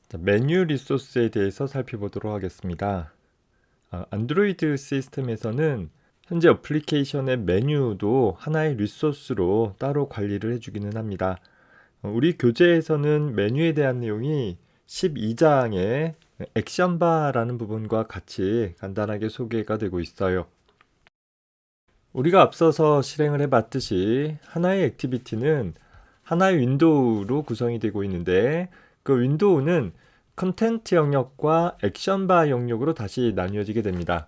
자, 메뉴 리소스에 대해서 살펴보도록 하겠습니다. 안드로이드 시스템에서는 현재 어플리케이션의 메뉴도 하나의 리소스로 따로 관리를 해주기는 합니다. 우리 교재에서는 메뉴에 대한 내용이 12장의 액션바라는 부분과 같이 간단하게 소개가 되고 있어요. 우리가 앞서서 실행을 해봤듯이 하나의 액티비티는 하나의 윈도우로 구성이 되고 있는데, 그 윈도우는 컨텐트 영역과 액션바 영역으로 다시 나뉘어지게 됩니다.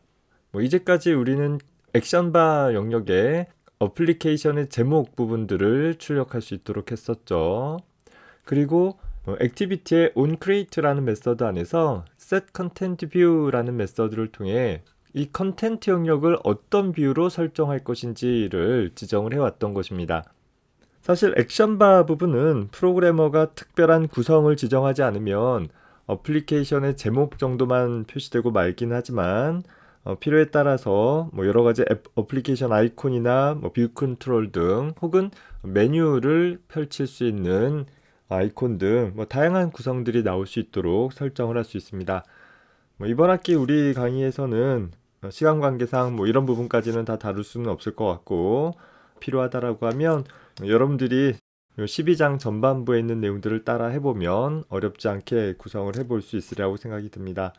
이제까지 우리는 액션바 영역에 어플리케이션의 제목 부분들을 출력할 수 있도록 했었죠. 그리고 액티비티의 onCreate라는 메서드 안에서 setContentView라는 메서드를 통해 이 컨텐트 영역을 어떤 뷰로 설정할 것인지를 지정을 해왔던 것입니다. 사실 액션바 부분은 프로그래머가 특별한 구성을 지정하지 않으면 어플리케이션의 제목 정도만 표시되고 말긴 하지만 필요에 따라서 여러 가지 어플리케이션 아이콘이나 뷰 컨트롤 등 혹은 메뉴를 펼칠 수 있는 아이콘 등 다양한 구성들이 나올 수 있도록 설정을 할 수 있습니다. 이번 학기 우리 강의에서는 시간 관계상 이런 부분까지는 다 다룰 수는 없을 것 같고, 필요하다라고 하면 여러분들이 12장 전반부에 있는 내용들을 따라 해보면 어렵지 않게 구성을 해볼 수 있으리라고 생각이 듭니다.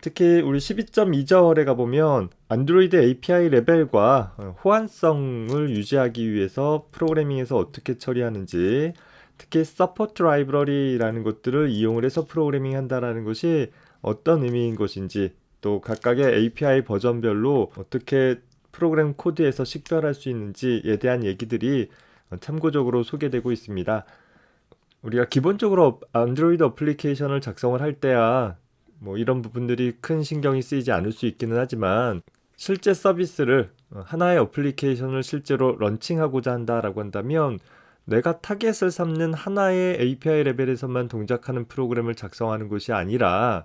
특히 우리 12.2절에 가보면 안드로이드 API 레벨과 호환성을 유지하기 위해서 프로그래밍에서 어떻게 처리하는지, 특히 서포트 라이브러리라는 것들을 이용을 해서 프로그래밍 한다는 것이 어떤 의미인 것인지, 또 각각의 API 버전별로 어떻게 프로그램 코드에서 식별할 수 있는지에 대한 얘기들이 참고적으로 소개되고 있습니다. 우리가 기본적으로 안드로이드 어플리케이션을 작성을 할 때야 이런 부분들이 큰 신경이 쓰이지 않을 수 있기는 하지만, 실제 서비스를 하나의 어플리케이션을 실제로 런칭하고자 한다라고 한다면 내가 타겟을 삼는 하나의 API 레벨에서만 동작하는 프로그램을 작성하는 것이 아니라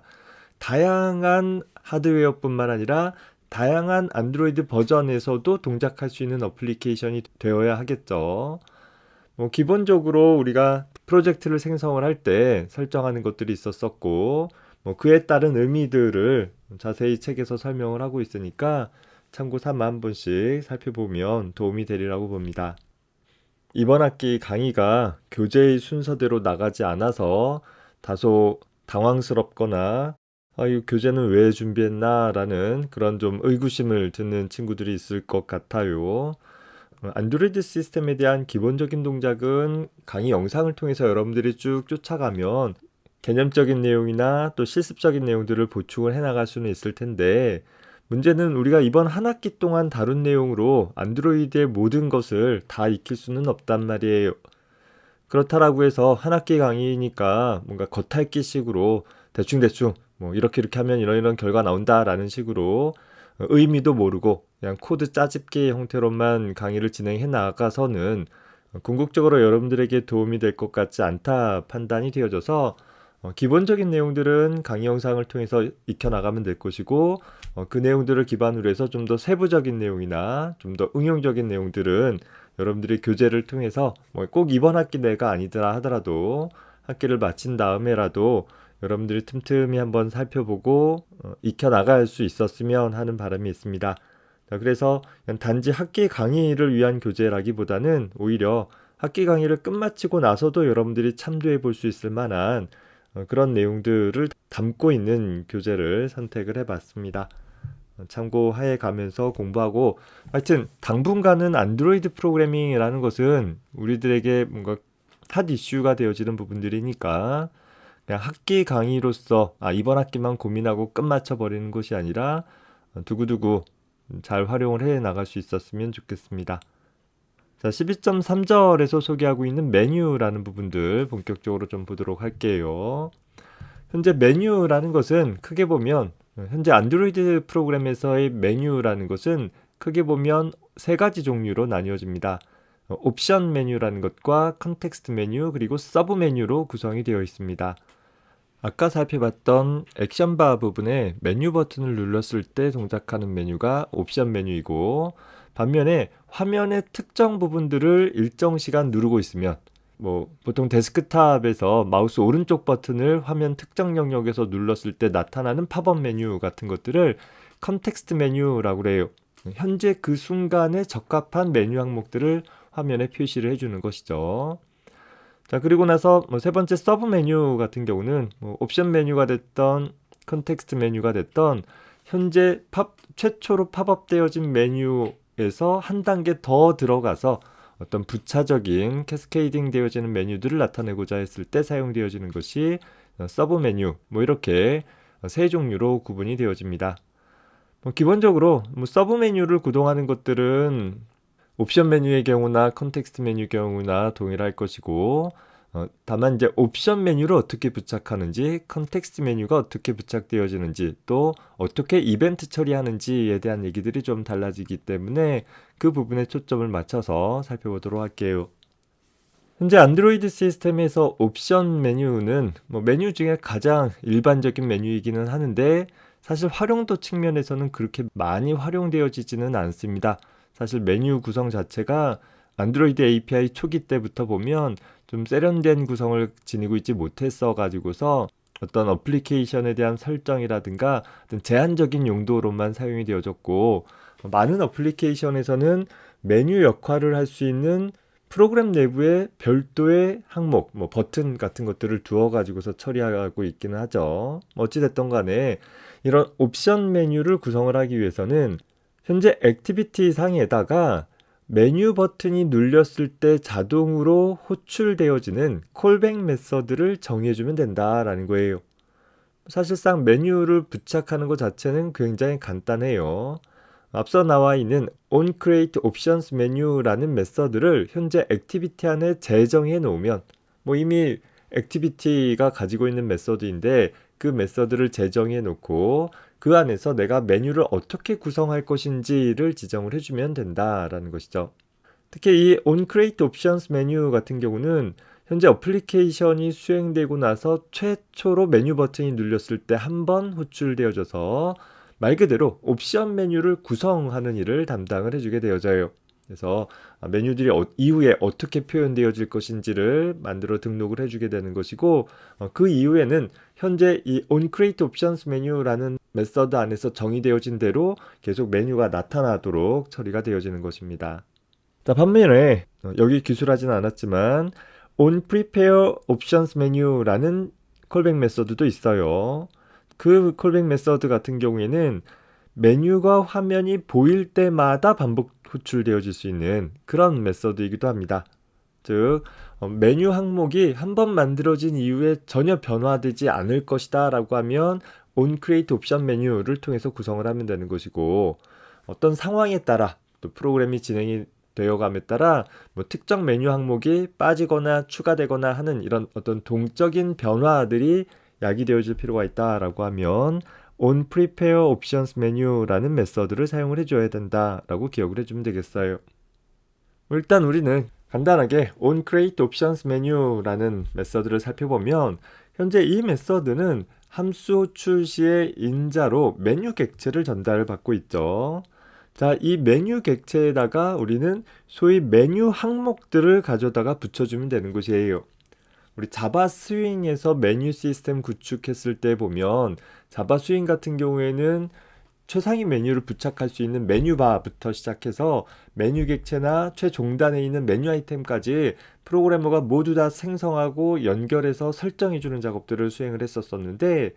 다양한 하드웨어뿐만 아니라 다양한 안드로이드 버전에서도 동작할 수 있는 어플리케이션이 되어야 하겠죠. 기본적으로 우리가 프로젝트를 생성을 할 때 설정하는 것들이 있었었고, 그에 따른 의미들을 자세히 책에서 설명을 하고 있으니까 참고 삼아 한 번씩 살펴보면 도움이 되리라고 봅니다. 이번 학기 강의가 교재의 순서대로 나가지 않아서 다소 당황스럽거나 이 교재는 왜 준비했나 라는 그런 좀 의구심을 듣는 친구들이 있을 것 같아요. 안드로이드 시스템에 대한 기본적인 동작은 강의 영상을 통해서 여러분들이 쭉 쫓아가면 개념적인 내용이나 또 실습적인 내용들을 보충을 해나갈 수는 있을 텐데, 문제는 우리가 이번 한 학기 동안 다룬 내용으로 안드로이드의 모든 것을 다 익힐 수는 없단 말이에요. 그렇다라고 해서 한 학기 강의니까 뭔가 겉핥기식으로 대충대충 이렇게 하면 이런 결과 나온다라는 식으로 의미도 모르고 그냥 코드 짜집기 형태로만 강의를 진행해 나가서는 궁극적으로 여러분들에게 도움이 될 것 같지 않다 판단이 되어져서, 기본적인 내용들은 강의 영상을 통해서 익혀나가면 될 것이고, 그 내용들을 기반으로 해서 좀 더 세부적인 내용이나 좀 더 응용적인 내용들은 여러분들이 교재를 통해서 꼭 이번 학기 내가 아니더라 하더라도 학기를 마친 다음에라도 여러분들이 틈틈이 한번 살펴보고 익혀나갈 수 있었으면 하는 바람이 있습니다. 자, 그래서 단지 학기 강의를 위한 교재라기보다는 오히려 학기 강의를 끝마치고 나서도 여러분들이 참조해 볼 수 있을 만한 그런 내용들을 담고 있는 교재를 선택을 해봤습니다. 참고해 가면서 공부하고, 하여튼 당분간은 안드로이드 프로그래밍이라는 것은 우리들에게 뭔가 핫 이슈가 되어지는 부분들이니까 그냥 학기 강의로서 이번 학기만 고민하고 끝마쳐 버리는 것이 아니라 두고두고 잘 활용을 해 나갈 수 있었으면 좋겠습니다. 자, 12.3절에서 소개하고 있는 메뉴라는 부분들 본격적으로 좀 보도록 할게요. 현재 메뉴라는 것은 크게 보면, 현재 안드로이드 프로그램에서의 메뉴라는 것은 크게 보면 세 가지 종류로 나뉘어집니다. 옵션 메뉴라는 것과 컨텍스트 메뉴, 그리고 서브 메뉴로 구성이 되어 있습니다. 아까 살펴봤던 액션바 부분에 메뉴 버튼을 눌렀을 때 동작하는 메뉴가 옵션 메뉴이고, 반면에 화면의 특정 부분들을 일정 시간 누르고 있으면, 보통 데스크탑에서 마우스 오른쪽 버튼을 화면 특정 영역에서 눌렀을 때 나타나는 팝업 메뉴 같은 것들을 컨텍스트 메뉴라고 그래요. 현재 그 순간에 적합한 메뉴 항목들을 화면에 표시를 해주는 것이죠. 자, 그리고 나서 세 번째 서브 메뉴 같은 경우는 옵션 메뉴가 됐던 컨텍스트 메뉴가 됐던 현재 최초로 팝업되어진 메뉴에서 한 단계 더 들어가서 어떤 부차적인 캐스케이딩 되어지는 메뉴들을 나타내고자 했을 때 사용되어지는 것이 서브 메뉴, 이렇게 세 종류로 구분이 되어집니다. 기본적으로 서브 메뉴를 구동하는 것들은 옵션 메뉴의 경우나 컨텍스트 메뉴 경우나 동일할 것이고, 다만 이제 옵션 메뉴를 어떻게 부착하는지, 컨텍스트 메뉴가 어떻게 부착되어지는지, 또 어떻게 이벤트 처리하는지에 대한 얘기들이 좀 달라지기 때문에 그 부분에 초점을 맞춰서 살펴보도록 할게요. 현재 안드로이드 시스템에서 옵션 메뉴는 메뉴 중에 가장 일반적인 메뉴이기는 하는데 사실 활용도 측면에서는 그렇게 많이 활용되어지지는 않습니다. 사실 메뉴 구성 자체가 안드로이드 API 초기 때부터 보면 좀 세련된 구성을 지니고 있지 못했어 가지고서 어떤 어플리케이션에 대한 설정이라든가 어떤 제한적인 용도로만 사용이 되어졌고, 많은 어플리케이션에서는 메뉴 역할을 할 수 있는 프로그램 내부에 별도의 항목, 버튼 같은 것들을 두어 가지고서 처리하고 있기는 하죠. 어찌됐든 간에 이런 옵션 메뉴를 구성을 하기 위해서는 현재 액티비티 상에다가 메뉴 버튼이 눌렸을 때 자동으로 호출되어지는 콜백 메서드를 정해주면 된다라는 거예요. 사실상 메뉴를 부착하는 것 자체는 굉장히 간단해요. 앞서 나와 있는 onCreateOptions 메뉴라는 메서드를 현재 액티비티 안에 재정해 놓으면 이미 액티비티가 가지고 있는 메서드인데 그 메서드를 재정해 놓고 그 안에서 내가 메뉴를 어떻게 구성할 것인지를 지정을 해주면 된다라는 것이죠. 특히 이 onCreateOptions 메뉴 같은 경우는 현재 어플리케이션이 수행되고 나서 최초로 메뉴 버튼이 눌렸을 때 한 번 호출되어져서 말 그대로 옵션 메뉴를 구성하는 일을 담당을 해주게 되어져요. 그래서 메뉴들이 이후에 어떻게 표현되어질 것인지를 만들어 등록을 해주게 되는 것이고, 그 이후에는 현재 이 onCreateOptions 메뉴라는 메서드 안에서 정의되어진 대로 계속 메뉴가 나타나도록 처리가 되어지는 것입니다. 자, 반면에 여기 기술하진 않았지만 onPrepareOptions 메뉴라는 콜백 메서드도 있어요. 그 콜백 메서드 같은 경우에는 메뉴가 화면이 보일 때마다 반복 호출되어질 수 있는 그런 메서드이기도 합니다. 즉 메뉴 항목이 한번 만들어진 이후에 전혀 변화되지 않을 것이다 라고 하면 onCreateOption 메뉴를 통해서 구성을 하면 되는 것이고, 어떤 상황에 따라 또 프로그램이 진행이 되어감에 따라 특정 메뉴 항목이 빠지거나 추가되거나 하는 이런 어떤 동적인 변화들이 야기되어질 필요가 있다라고 하면 onPrepareOptions 메뉴라는 메서드를 사용을 해줘야 된다라고 기억을 해주면 되겠어요. 일단 우리는 간단하게 onCreateOptions 메뉴라는 메서드를 살펴보면 현재 이 메서드는 함수 호출 시의 인자로 메뉴 객체를 전달을 받고 있죠. 자, 이 메뉴 객체에다가 우리는 소위 메뉴 항목들을 가져다가 붙여주면 되는 것이에요. 우리 자바 스윙에서 메뉴 시스템 구축했을 때 보면 자바 스윙 같은 경우에는 최상위 메뉴를 부착할 수 있는 메뉴바부터 시작해서 메뉴 객체나 최종단에 있는 메뉴 아이템까지 프로그래머가 모두 다 생성하고 연결해서 설정해주는 작업들을 수행을 했었는데,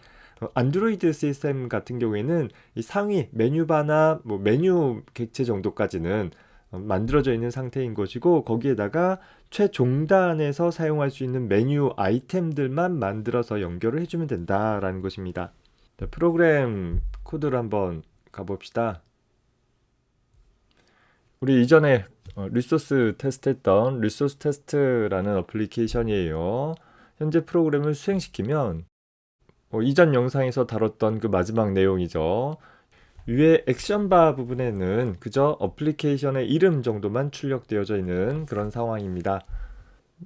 안드로이드 시스템 같은 경우에는 이 상위 메뉴바나 메뉴 객체 정도까지는 만들어져 있는 상태인 것이고, 거기에다가 최종단에서 사용할 수 있는 메뉴 아이템들만 만들어서 연결을 해주면 된다라는 것입니다. 자, 프로그램 코드를 한번 가봅시다. 우리 이전에 리소스 테스트했던 리소스 테스트라는 어플리케이션이에요. 현재 프로그램을 수행시키면 이전 영상에서 다뤘던 그 마지막 내용이죠. 위에 액션바 부분에는 그저 어플리케이션의 이름 정도만 출력되어져 있는 그런 상황입니다.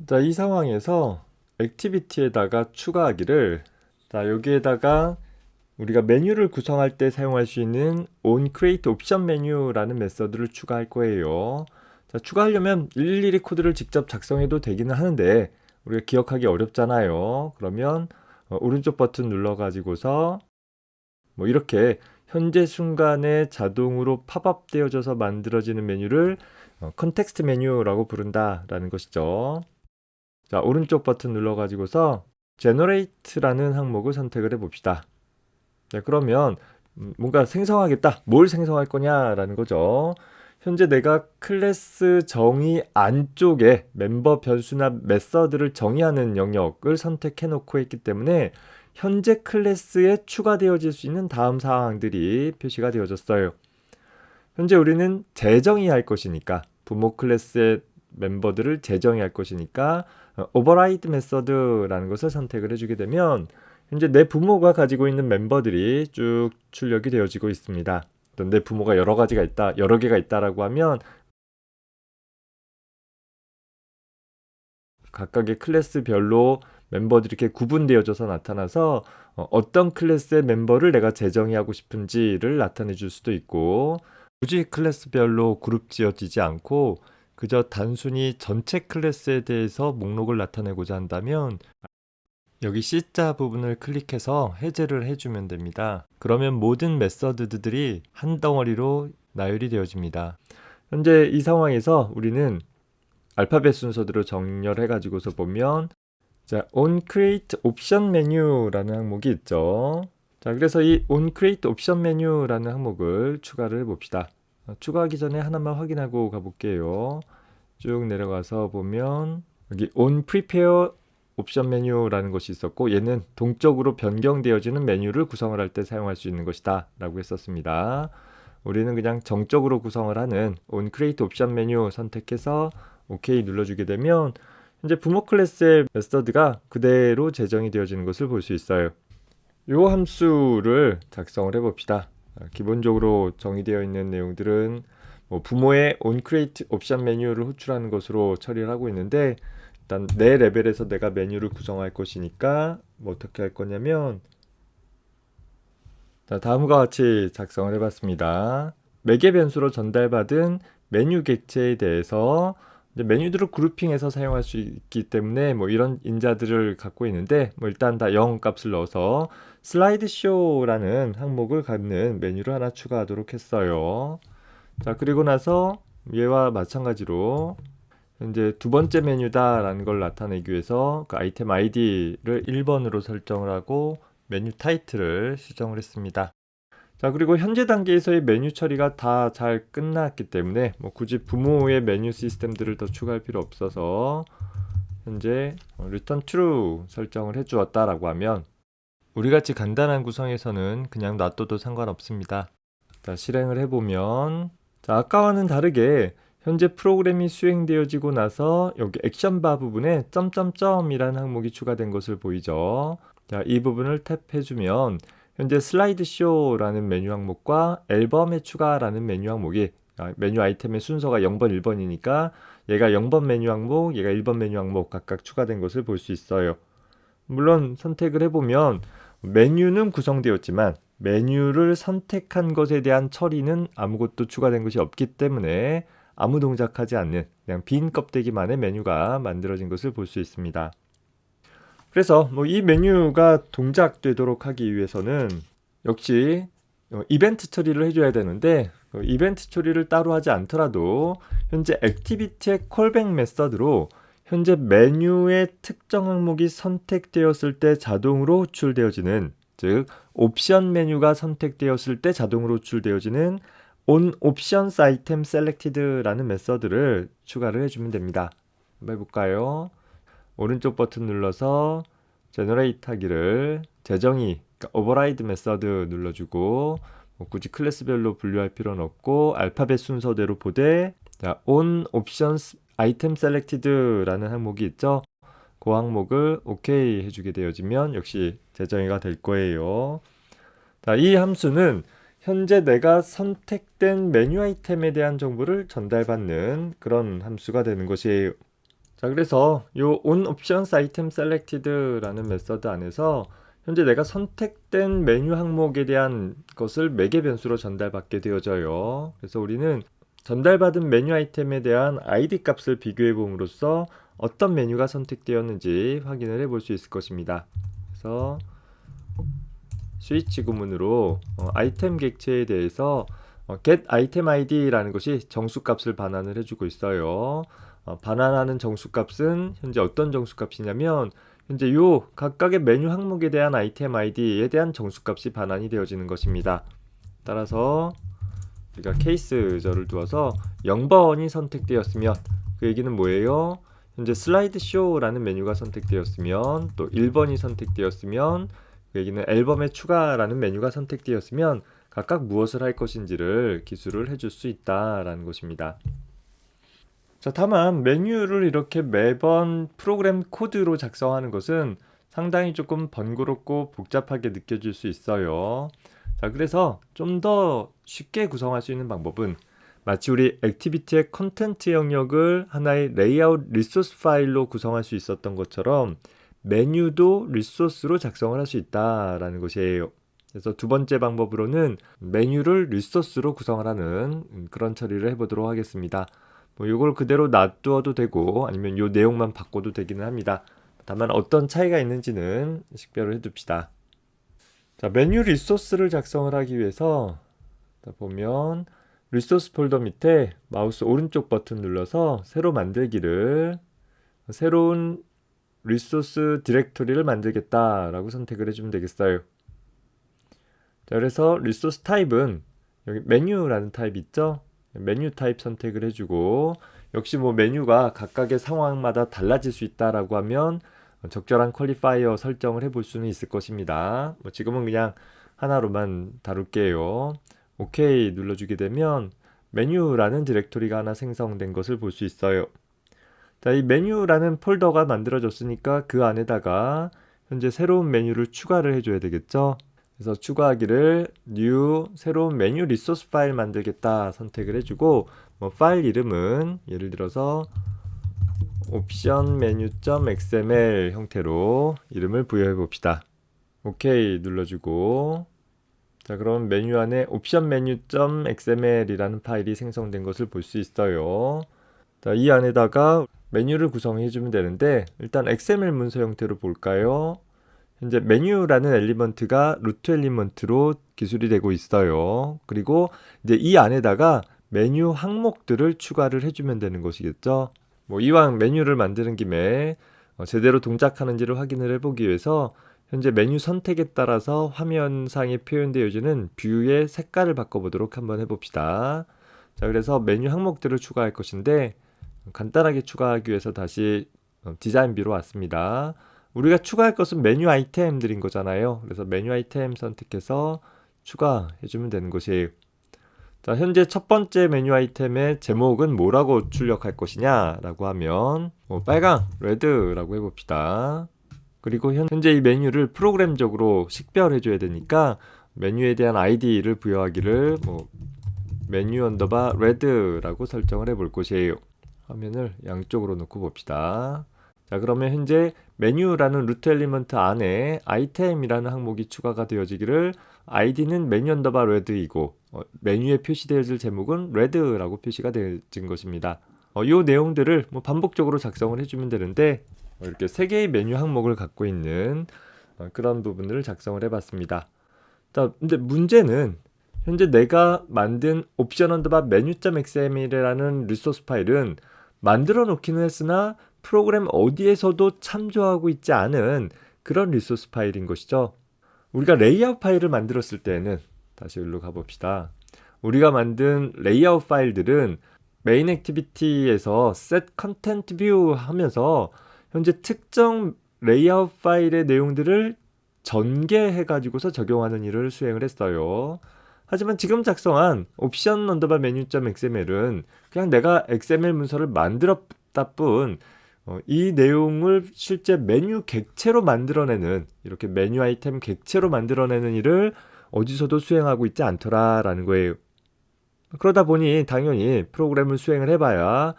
자, 이 상황에서 액티비티에다가 추가하기를, 자, 여기에다가 우리가 메뉴를 구성할 때 사용할 수 있는 onCreateOption 메뉴라는 메서드를 추가할 거예요. 자, 추가하려면 일일이 코드를 직접 작성해도 되기는 하는데 우리가 기억하기 어렵잖아요. 그러면 오른쪽 버튼 눌러가지고서 뭐 이렇게 현재 순간에 자동으로 팝업 되어져서 만들어지는 메뉴를 컨텍스트 메뉴라고 부른다라는 것이죠. 자, 오른쪽 버튼 눌러가지고서 Generate라는 항목을 선택을 해봅시다. 네, 그러면 뭔가 생성하겠다. 뭘 생성할 거냐라는 거죠. 현재 내가 클래스 정의 안쪽에 멤버 변수나 메서드를 정의하는 영역을 선택해 놓고 했기 때문에 현재 클래스에 추가되어질 수 있는 다음 사항들이 표시가 되어졌어요. 현재 우리는 재정의할 것이니까 부모 클래스의 멤버들을 재정의할 것이니까 override 메서드라는 것을 선택을 해주게 되면 현재 내 부모가 가지고 있는 멤버들이 쭉 출력이 되어지고 있습니다. 또 내 부모가 여러 가지가 있다, 여러 개가 있다라고 하면 각각의 클래스별로 멤버들이 이렇게 구분되어져서 나타나서 어떤 클래스의 멤버를 내가 재정의하고 싶은지를 나타내 줄 수도 있고, 굳이 클래스별로 그룹 지어지지 않고 그저 단순히 전체 클래스에 대해서 목록을 나타내고자 한다면 여기 C자 부분을 클릭해서 해제를 해주면 됩니다. 그러면 모든 메서드들이 한 덩어리로 나열이 되어집니다. 현재 이 상황에서 우리는 알파벳 순서대로 정렬해 가지고서 보면 자, onCreate 옵션 메뉴라는 항목이 있죠. 자, 그래서 이 onCreate 옵션 메뉴라는 항목을 추가를 해봅시다. 추가하기 전에 하나만 확인하고 가볼게요. 쭉 내려가서 보면 여기 onPrepare 옵션 메뉴라는 것이 있었고, 얘는 동적으로 변경되어지는 메뉴를 구성을 할 때 사용할 수 있는 것이다 라고 했었습니다. 우리는 그냥 정적으로 구성을 하는 onCreate 옵션 메뉴 선택해서 OK 눌러주게 되면 이제 부모 클래스의 메서드가 그대로 재정이 되어지는 것을 볼 수 있어요. 이 함수를 작성을 해봅시다. 기본적으로 정의되어 있는 내용들은 뭐 부모의 onCreate 옵션 메뉴를 호출하는 것으로 처리를 하고 있는데, 일단 내 레벨에서 내가 메뉴를 구성할 것이니까 뭐 어떻게 할 거냐면, 자, 다음과 같이 작성을 해봤습니다. 매개 변수로 전달받은 메뉴 객체에 대해서 이제 메뉴들을 그룹핑해서 사용할 수 있기 때문에 뭐 이런 인자들을 갖고 있는데, 뭐 일단 다 0 값을 넣어서 슬라이드 쇼라는 항목을 갖는 메뉴를 하나 추가하도록 했어요. 자, 그리고 나서 얘와 마찬가지로 이제 두 번째 메뉴다라는 걸 나타내기 위해서 그 아이템 아이디를 1번으로 설정을 하고 메뉴 타이틀을 수정을 했습니다. 자, 그리고 현재 단계에서의 메뉴 처리가 다 잘 끝났기 때문에 뭐 굳이 부모의 메뉴 시스템들을 더 추가할 필요 없어서 현재 return true 설정을 해 주었다라고 하면 우리같이 간단한 구성에서는 그냥 놔둬도 상관없습니다. 자, 실행을 해보면, 자, 아까와는 다르게 현재 프로그램이 수행되어지고 나서 여기 액션바 부분에 점점점이라는 항목이 추가된 것을 보이죠. 자, 이 부분을 탭해주면 현재 슬라이드 쇼라는 메뉴 항목과 앨범의 추가라는 메뉴 항목이 메뉴 아이템의 순서가 0번, 1번이니까 얘가 0번 메뉴 항목, 얘가 1번 메뉴 항목 각각 추가된 것을 볼 수 있어요. 물론 선택을 해보면 메뉴는 구성되었지만 메뉴를 선택한 것에 대한 처리는 아무것도 추가된 것이 없기 때문에 아무 동작하지 않는 그냥 빈 껍데기만의 메뉴가 만들어진 것을 볼 수 있습니다. 그래서 뭐 이 메뉴가 동작되도록 하기 위해서는 역시 이벤트 처리를 해줘야 되는데, 이벤트 처리를 따로 하지 않더라도 현재 액티비티의 콜백 메서드로 현재 메뉴의 특정 항목이 선택되었을 때 자동으로 호출되어지는, 즉 옵션 메뉴가 선택되었을 때 자동으로 호출되어지는 on options item selected라는 메서드를 추가를 해주면 됩니다. 한번 해볼까요? 오른쪽 버튼 눌러서 generate 하기를 재정의, 그러니까 override 메서드 눌러주고, 뭐 굳이 클래스별로 분류할 필요는 없고 알파벳 순서대로 보되, 자, on options item selected라는 항목이 있죠. 그 항목을 OK 해주게 되어지면 역시 재정의가 될 거예요. 자, 이 함수는 현재 내가 선택된 메뉴 아이템에 대한 정보를 전달받는 그런 함수가 되는 것이에요. 자, 그래서 요 on options item selected라는 메서드 안에서 현재 내가 선택된 메뉴 항목에 대한 것을 매개 변수로 전달받게 되어져요. 그래서 우리는 전달받은 메뉴 아이템에 대한 ID 값을 비교해 봄으로써 어떤 메뉴가 선택되었는지 확인을 해 볼 수 있을 것입니다. 그래서 스위치 구문으로 아이템 객체에 대해서 get item id라는 것이 정수값을 반환을 해주고 있어요. 반환하는 정수값은 현재 어떤 정수값이냐면 현재 요 각각의 메뉴 항목에 대한 아이템 id에 대한 정수값이 반환이 되어지는 것입니다. 따라서 우리가 케이스절을 두어서 0번이 선택되었으면 그 얘기는 뭐예요? 현재 슬라이드 쇼라는 메뉴가 선택되었으면 또 1번이 선택되었으면 그 얘기는 앨범의 추가라는 메뉴가 선택되었으면 각각 무엇을 할 것인지를 기술을 해줄 수 있다라는 것입니다. 자, 다만 메뉴를 이렇게 매번 프로그램 코드로 작성하는 것은 상당히 조금 번거롭고 복잡하게 느껴질 수 있어요. 자, 그래서 좀 더 쉽게 구성할 수 있는 방법은 마치 우리 액티비티의 컨텐트 영역을 하나의 레이아웃 리소스 파일로 구성할 수 있었던 것처럼 메뉴도 리소스로 작성을 할 수 있다라는 것이에요. 그래서 두 번째 방법으로는 메뉴를 리소스로 구성을 하는 그런 처리를 해보도록 하겠습니다. 뭐 이걸 그대로 놔두어도 되고 아니면 요 내용만 바꿔도 되기는 합니다. 다만 어떤 차이가 있는지는 식별을 해둡시다. 자, 메뉴 리소스를 작성을 하기 위해서 보면 리소스 폴더 밑에 마우스 오른쪽 버튼 눌러서 새로 만들기를 새로운 리소스 디렉토리를 만들겠다라고 선택을 해주면 되겠어요. 자, 그래서 리소스 타입은 여기 메뉴라는 타입 있죠? 메뉴 타입 선택을 해주고 역시 뭐 메뉴가 각각의 상황마다 달라질 수 있다라고 하면 적절한 퀄리파이어 설정을 해볼 수는 있을 것입니다. 뭐 지금은 그냥 하나로만 다룰게요. 오케이 눌러주게 되면 메뉴라는 디렉토리가 하나 생성된 것을 볼 수 있어요. 자, 이 메뉴라는 폴더가 만들어졌으니까 그 안에다가 현재 새로운 메뉴를 추가를 해줘야 되겠죠. 그래서 추가하기를 new 새로운 메뉴 리소스 파일 만들겠다 선택을 해주고 뭐 파일 이름은 예를 들어서 옵션 메뉴.xml 형태로 이름을 부여해 봅시다. 오케이 눌러주고 자, 그럼 메뉴 안에 옵션 메뉴.xml이라는 파일이 생성된 것을 볼 수 있어요. 자, 이 안에다가 메뉴를 구성해 주면 되는데 일단 XML 문서 형태로 볼까요? 현재 메뉴라는 엘리먼트가 루트 엘리먼트로 기술이 되고 있어요. 그리고 이제 이 안에다가 메뉴 항목들을 추가를 해주면 되는 것이겠죠. 뭐 이왕 메뉴를 만드는 김에 제대로 동작하는지를 확인을 해보기 위해서 현재 메뉴 선택에 따라서 화면상에 표현되어지는 뷰의 색깔을 바꿔보도록 한번 해봅시다. 자, 그래서 메뉴 항목들을 추가할 것인데 간단하게 추가하기 위해서 다시 디자인 뷰로 왔습니다. 우리가 추가할 것은 메뉴 아이템들인 거잖아요. 그래서 메뉴 아이템 선택해서 추가해주면 되는 것이에요. 자, 현재 첫 번째 메뉴 아이템의 제목은 뭐라고 출력할 것이냐 라고 하면 빨강, 레드라고 해봅시다. 그리고 현재 이 메뉴를 프로그램적으로 식별해줘야 되니까 메뉴에 대한 아이디를 부여하기를 메뉴 언더바 레드라고 설정을 해볼 것이에요. 화면을 양쪽으로 놓고 봅시다. 자, 그러면 현재 메뉴라는 루트 엘리먼트 안에 아이템이라는 항목이 추가가 되어지기를 id는 메뉴 언더바 레드이고 메뉴에 표시되어질 제목은 레드라고 표시가 되어진 것입니다. 이 내용들을 반복적으로 작성을 해주면 되는데 이렇게 세 개의 메뉴 항목을 갖고 있는 그런 부분을 작성을 해봤습니다. 자, 근데 문제는 현재 내가 만든 옵션 언더바 메뉴.xml이라는 리소스 파일은 만들어 놓기는 했으나 프로그램 어디에서도 참조하고 있지 않은 그런 리소스 파일인 것이죠. 우리가 레이아웃 파일을 만들었을 때는 다시 여기로 가봅시다. 우리가 만든 레이아웃 파일들은 메인 액티비티에서 set content view 하면서 현재 특정 레이아웃 파일의 내용들을 전개해 가지고서 적용하는 일을 수행을 했어요. 하지만 지금 작성한 옵션 언더바 메뉴.xml은 그냥 내가 XML 문서를 만들었다 뿐 이 내용을 실제 메뉴 객체로 만들어내는 이렇게 메뉴 아이템 객체로 만들어내는 일을 어디서도 수행하고 있지 않더라라는 거예요. 그러다 보니 당연히 프로그램을 수행을 해봐야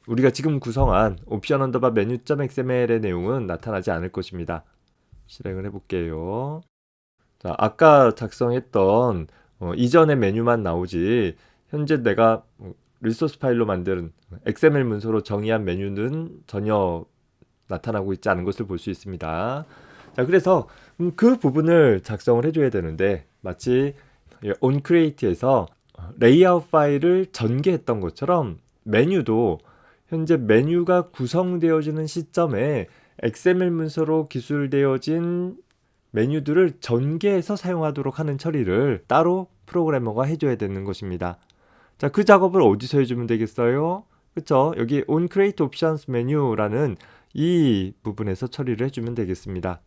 우리가 지금 구성한 옵션 언더바 메뉴.xml의 내용은 나타나지 않을 것입니다. 실행을 해볼게요. 자, 아까 작성했던 이전의 메뉴만 나오지 현재 내가 리소스 파일로 만든 XML 문서로 정의한 메뉴는 전혀 나타나고 있지 않은 것을 볼 수 있습니다. 자, 그래서 그 부분을 작성을 해줘야 되는데 마치 onCreate에서 레이아웃 파일을 전개했던 것처럼 메뉴도 현재 메뉴가 구성되어지는 시점에 XML 문서로 기술되어진 메뉴들을 전개해서 사용하도록 하는 처리를 따로 프로그래머가 해줘야 되는 것입니다. 자, 그 작업을 어디서 해주면 되겠어요? 그쵸? 여기 onCreate Options 메뉴라는 이 부분에서 처리를 해주면 되겠습니다.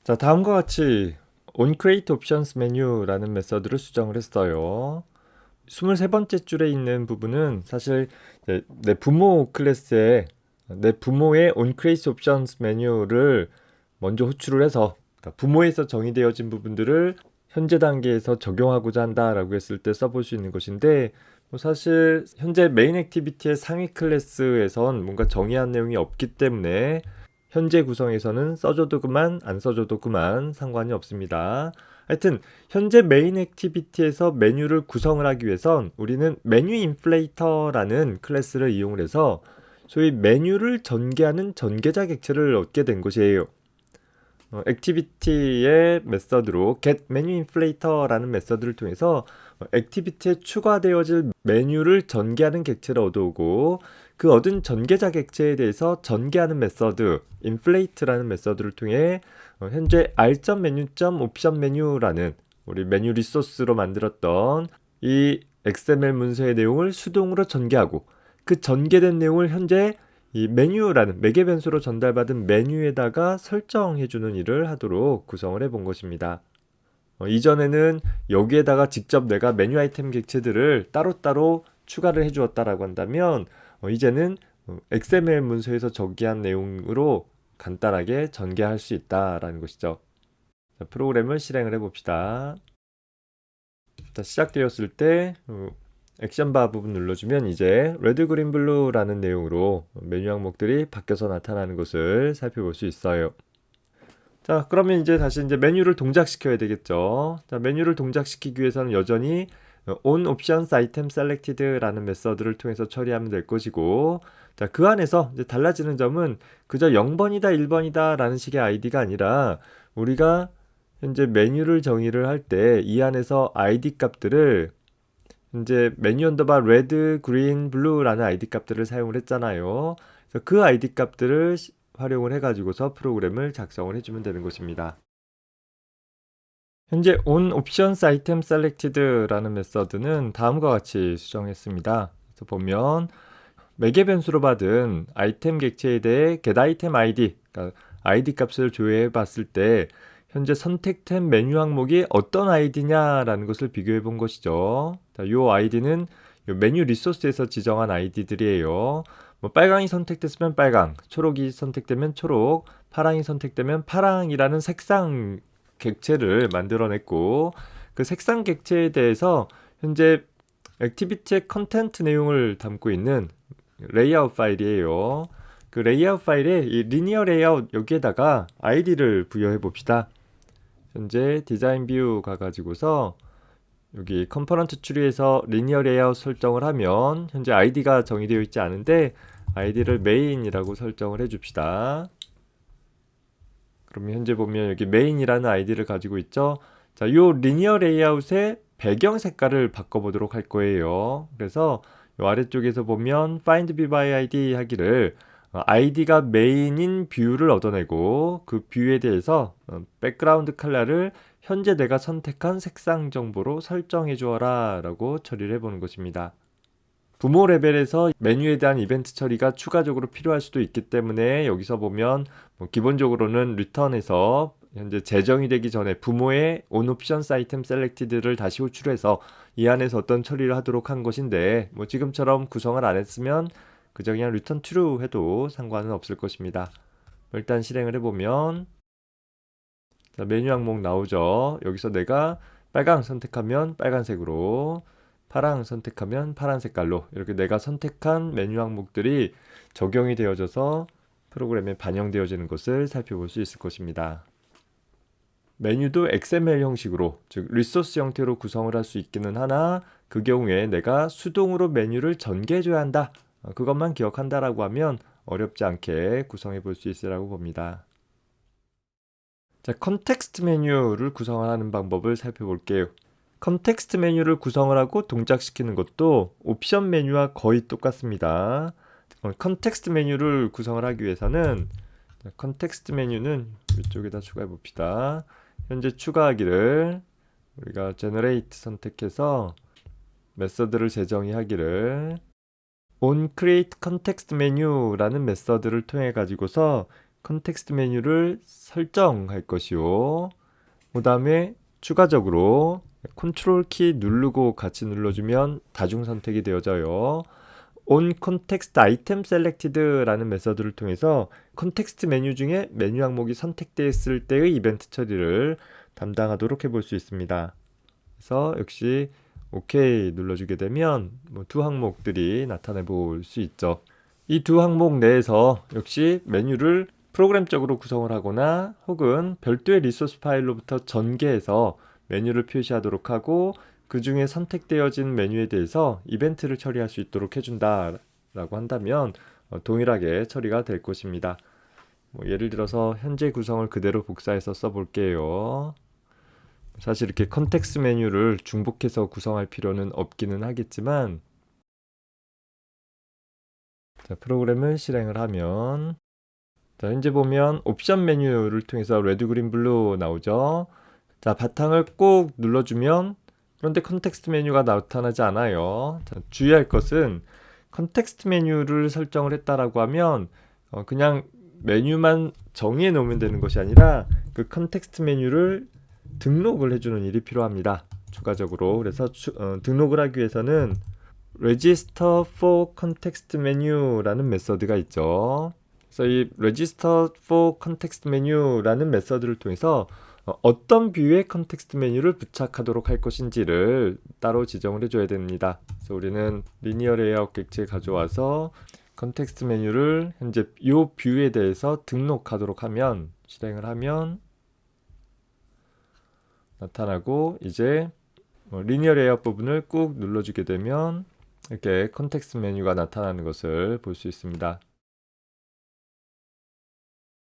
자, 다음과 같이 onCreate Options 메뉴라는 메서드를 수정을 했어요. 23번째 줄에 있는 부분은 사실 내 부모 클래스에 내 부모의 onCreate Options 메뉴를 먼저 호출을 해서 부모에서 정의되어진 부분들을 현재 단계에서 적용하고자 한다라고 했을 때 써볼 수 있는 것인데 사실 현재 메인 액티비티의 상위 클래스에선 뭔가 정의한 내용이 없기 때문에 현재 구성에서는 써줘도 그만 안 써줘도 그만 상관이 없습니다. 하여튼 현재 메인 액티비티에서 메뉴를 구성을 하기 위해선 우리는 메뉴 인플레이터라는 클래스를 이용을 해서 소위 메뉴를 전개하는 전개자 객체를 얻게 된 것이에요. 액티비티의 메서드로 getMenuInflator라는 메서드를 통해서 액티비티에 추가되어질 메뉴를 전개하는 객체를 얻어오고 그 얻은 전개자 객체에 대해서 전개하는 메서드 inflate라는 메서드를 통해 현재 r.menu.optionMenu라는 우리 메뉴 리소스로 만들었던 이 XML 문서의 내용을 수동으로 전개하고 그 전개된 내용을 현재 이 메뉴라는 매개 변수로 전달받은 메뉴에다가 설정해주는 일을 하도록 구성을 해본 것입니다. 이전에는 여기에다가 직접 내가 메뉴 아이템 객체들을 따로따로 추가를 해주었다라고 한다면 이제는 XML 문서에서 저기한 내용으로 간단하게 전개할 수 있다라는 것이죠. 자, 프로그램을 실행을 해봅시다. 자, 시작되었을 때 액션바 부분 눌러주면 이제 레드, 그린, 블루라는 내용으로 메뉴 항목들이 바뀌어서 나타나는 것을 살펴볼 수 있어요. 자, 그러면 이제 다시 메뉴를 동작시켜야 되겠죠. 자, 메뉴를 동작시키기 위해서는 여전히 on options item selected라는 메서드를 통해서 처리하면 될 것이고, 자, 그 안에서 이제 달라지는 점은 그저 0번이다, 1번이다 라는 식의 아이디가 아니라 우리가 현재 메뉴를 정의를 할 때 이 안에서 아이디 값들을 이제 메뉴 언더바 레드, 그린, 블루라는 아이디 값들을 사용을 했잖아요. 그래서 그 아이디 값들을 활용을 해가지고서 프로그램을 작성을 해주면 되는 것입니다. 현재 on options item selected라는 메서드는 다음과 같이 수정했습니다. 그래서 보면 매개 변수로 받은 아이템 객체에 대해 getItem ID, 그러니까 ID 값을 조회해 봤을 때 현재 선택된 메뉴 항목이 어떤 아이디냐라는 것을 비교해 본 것이죠. 자, 이 아이디는 메뉴 리소스에서 지정한 아이디들이에요. 뭐 빨강이 선택됐으면 빨강, 초록이 선택되면 초록, 파랑이 선택되면 파랑이라는 색상 객체를 만들어냈고 그 색상 객체에 대해서 현재 액티비티의 컨텐트 내용을 담고 있는 레이아웃 파일이에요. 그 레이아웃 파일에 이 리니어 레이아웃 여기에다가 아이디를 부여해 봅시다. 현재 디자인 뷰 가가지고서 여기 컴포넌트 추리에서 리니어 레이아웃 설정을 하면 현재 아이디가 정의되어 있지 않은데 아이디를 메인이라고 설정을 해 줍시다. 그러면 현재 보면 여기 메인이라는 아이디를 가지고 있죠. 자, 요 리니어 레이아웃의 배경 색깔을 바꿔보도록 할 거예요. 그래서 요 아래쪽에서 보면 find view by id 하기를 아이디가 메인인 뷰를 얻어내고 그 뷰에 대해서 백그라운드 컬러를 현재 내가 선택한 색상 정보로 설정해 주어라 라고 처리를 해보는 것입니다. 부모 레벨에서 메뉴에 대한 이벤트 처리가 추가적으로 필요할 수도 있기 때문에 여기서 보면 기본적으로는 리턴에서 현재 재정이 되기 전에 부모의 on options item selected를 다시 호출해서 이 안에서 어떤 처리를 하도록 한 것인데 지금처럼 구성을 안 했으면 그저 그냥 return true 해도 상관은 없을 것입니다. 일단 실행을 해보면 자, 메뉴 항목 나오죠. 여기서 내가 빨강 선택하면 빨간색으로, 파랑 선택하면 파란 색깔로 이렇게 내가 선택한 메뉴 항목들이 적용이 되어져서 프로그램에 반영되어지는 것을 살펴볼 수 있을 것입니다. 메뉴도 XML 형식으로, 즉 리소스 형태로 구성을 할 수 있기는 하나 그 경우에 내가 수동으로 메뉴를 전개해줘야 한다. 그것만 기억한다라고 하면 어렵지 않게 구성해 볼 수 있으라고 봅니다. 자, 컨텍스트 메뉴를 구성하는 방법을 살펴볼게요. 컨텍스트 메뉴를 구성을 하고 동작시키는 것도 옵션 메뉴와 거의 똑같습니다. 컨텍스트 메뉴를 구성을 하기 위해서는 컨텍스트 메뉴는 이쪽에다 추가해 봅시다. 현재 추가하기를 우리가 generate 선택해서 메서드를 재정의하기를 on create context menu라는 메서드를 통해 가지고서 컨텍스트 메뉴를 설정할 것이요. 그 다음에 추가적으로 컨트롤 키 누르고 같이 눌러주면 다중 선택이 되어져요. on context item selected라는 메서드를 통해서 컨텍스트 메뉴 중에 메뉴 항목이 선택되었을 때의 이벤트 처리를 담당하도록 해볼 수 있습니다. 그래서 역시 OK 눌러주게 되면 두 항목들이 나타내 볼 수 있죠. 이 두 항목 내에서 역시 메뉴를 프로그램적으로 구성을 하거나 혹은 별도의 리소스 파일로부터 전개해서 메뉴를 표시하도록 하고 그 중에 선택되어진 메뉴에 대해서 이벤트를 처리할 수 있도록 해준다 라고 한다면 동일하게 처리가 될 것입니다. 예를 들어서 현재 구성을 그대로 복사해서 써볼게요. 사실 이렇게 컨텍스트 메뉴를 중복해서 구성할 필요는 없기는 하겠지만, 자, 프로그램을 실행을 하면, 자, 현재 보면 옵션 메뉴를 통해서 레드, 그린, 블루 나오죠. 자, 바탕을 꼭 눌러주면 그런데 컨텍스트 메뉴가 나타나지 않아요. 자, 주의할 것은 컨텍스트 메뉴를 설정을 했다라고 하면 그냥 메뉴만 정의해 놓으면 되는 것이 아니라 그 컨텍스트 메뉴를 등록을 해주는 일이 필요합니다. 추가적으로. 그래서 등록을 하기 위해서는 register for context menu라는 메서드가 있죠. 그래서 이 register for context menu라는 메서드를 통해서 어떤 뷰의 컨텍스트 메뉴를 부착하도록 할 것인지를 따로 지정을 해줘야 됩니다. 그래서 우리는 리니어 레이아웃 객체에 가져와서 컨텍스트 메뉴를 현재 이 뷰에 대해서 등록하도록 하면, 실행을 하면 나타나고, 이제 리니어 레이아웃 부분을 꾹 눌러주게 되면 이렇게 컨텍스트 메뉴가 나타나는 것을 볼 수 있습니다.